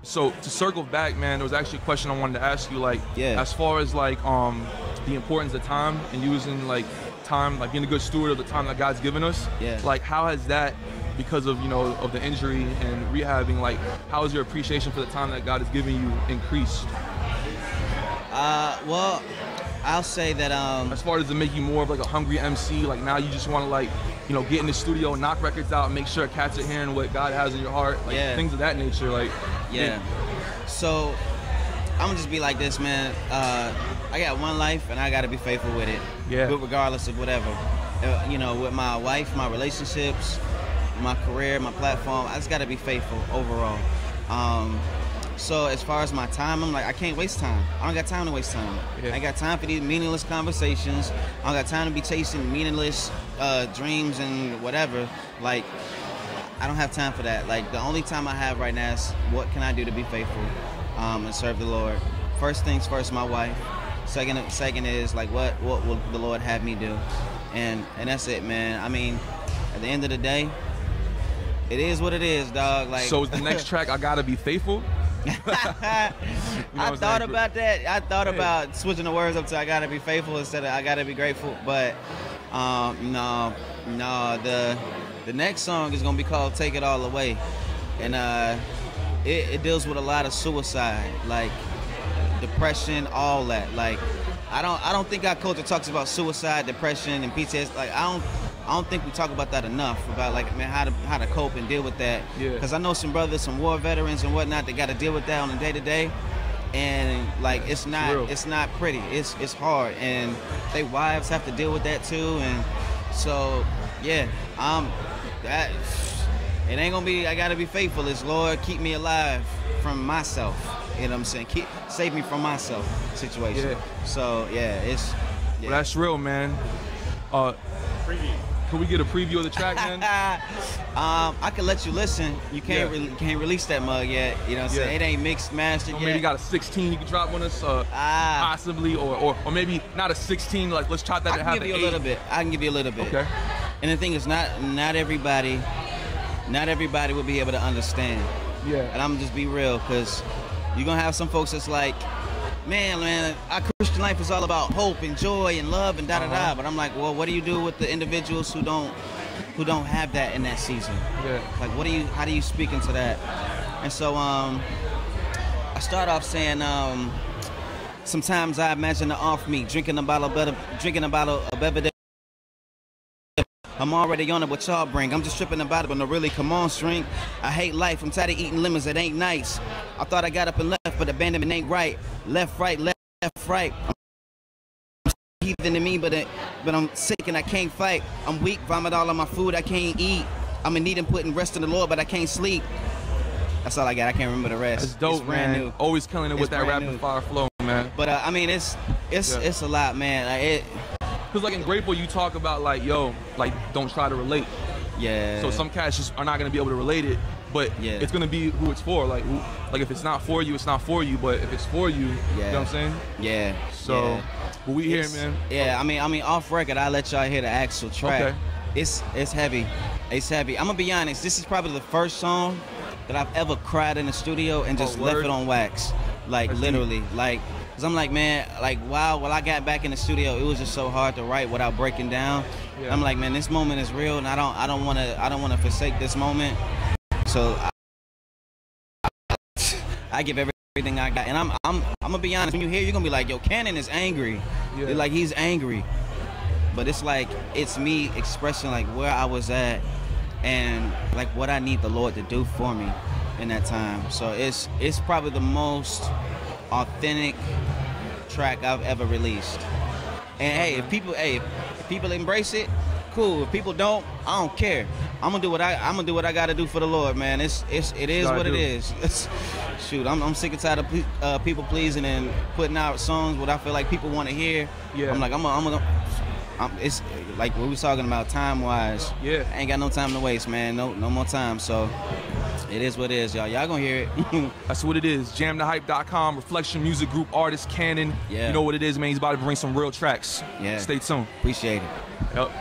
So to circle back, man, there was actually a question I wanted to ask you, like, Yeah. as far as like the importance of time and using like time, like being a good steward of the time that God's given us. Yeah. Like, how has that, because of, you know, of the injury and rehabbing, like, how has your appreciation for the time that God has given you increased? Well, I'll say that As far as to make you more of like a hungry MC, like now you just want to, like, you know, get in the studio, knock records out, make sure cats are hearing what God has in your heart, like things of that nature, like. Yeah. So I'm gonna just be like this, man. I got one life and I gotta be faithful with it. Yeah. But regardless of whatever, you know, with my wife, my relationships, my career, my platform, I just gotta be faithful overall. So as far as my time, I'm like, I can't waste time. I don't got time to waste time. Yeah. I ain't got time for these meaningless conversations. I don't got time to be chasing meaningless dreams and whatever. Like, I don't have time for that. Like, the only time I have right now is what can I do to be faithful and serve the Lord. First things first, my wife. Second is like, what will the Lord have me do? And that's it, man. I mean, at the end of the day, it is what it is, dog. Like, So is the next track, I Gotta Be Faithful? I thought about that. I thought about switching the words up to I gotta be faithful instead of I gotta be grateful. But no. The next song is gonna be called Take It All Away, and it deals with a lot of suicide, like depression, all that. Like, I don't think our culture talks about suicide, depression, and PTSD. Like, I don't think we talk about that enough, about, like, man, how to cope and deal with that. Yeah. Because I know some brothers, some war veterans and whatnot, that got to deal with that on a day-to-day, and like it's not pretty. It's hard, and their wives have to deal with that too. And so yeah, that it ain't gonna be I gotta be faithful. It's Lord, keep me alive from myself. You know what I'm saying? Save me from myself situation. Yeah. So yeah, it's Well, that's real, man. Preview. Can we get a preview of the track, man? I can let you listen. You can't can't release that mug yet. You know what I'm saying? It ain't mixed, mastered yet. Maybe you got a 16 you can drop on us, possibly, or maybe not a 16. Like, let's try that to have I can give you a little bit. I can give you a little bit. Okay. And the thing is, not everybody will be able to understand. Yeah. And I'm just be real, because you're gonna have some folks that's like, man, our Christian life is all about hope and joy and love and da-da-da. But I'm like, well, what do you do with the individuals who don't have that in that season? Yeah. Like, how do you speak into that? And so I start off saying, sometimes I imagine the off me drinking a bottle of beverage. I'm already on it, what y'all bring. I'm just tripping about it, but no, really, come on, string. I hate life, I'm tired of eating lemons, it ain't nice. I thought I got up and left, but abandonment ain't right. Left, right, I'm heathen to me, but I'm sick and I can't fight. I'm weak, vomit all on my food, I can't eat. I'm in need of putting rest in the Lord, but I can't sleep. That's all I got, I can't remember the rest. That's dope, it's brand man. New. Always killing it with that rapid fire flow, man. But I mean, it's a lot, man. Like, Cause like in Grateful, you talk about like, yo, like don't try to relate. yeah. So some cats just are not gonna be able to relate it, but it's gonna be who it's for. Like, if it's not for you, it's not for you. But if it's for you, you know what I'm saying? Yeah. So, what we here, man? Yeah, I mean, off record, I'll let y'all hear the actual track. Okay. It's heavy. It's heavy. I'm gonna be honest. This is probably the first song that I've ever cried in the studio and just left it on wax, like literally, like. Cause I'm like, man, like, wow, when I got back in the studio, it was just so hard to write without breaking down. Yeah. I'm like, man, this moment is real, and I don't wanna forsake this moment. So I give everything I got, and I'm gonna be honest. When you hear, you're gonna be like, yo, Canon is angry. Yeah. You're like, he's angry, but it's like it's me expressing like where I was at and like what I need the Lord to do for me in that time. So it's probably the most authentic track I've ever released. And hey, if people embrace it, cool. If people don't, I don't care. I'm gonna do what I gotta do for the Lord, man. It is what it is. Shoot, I'm sick and tired of people pleasing and putting out songs what I feel like people want to hear. Yeah. I'm like, it's like what we was talking about time wise. Yeah. I ain't got no time to waste, man. No more time. So it is what it is, y'all. Y'all gonna hear it. That's what it is. JamTheHype.com, Reflection Music Group, artist Canon. Yeah. You know what it is, man. He's about to bring some real tracks. Yeah. Stay tuned. Appreciate it. Yep.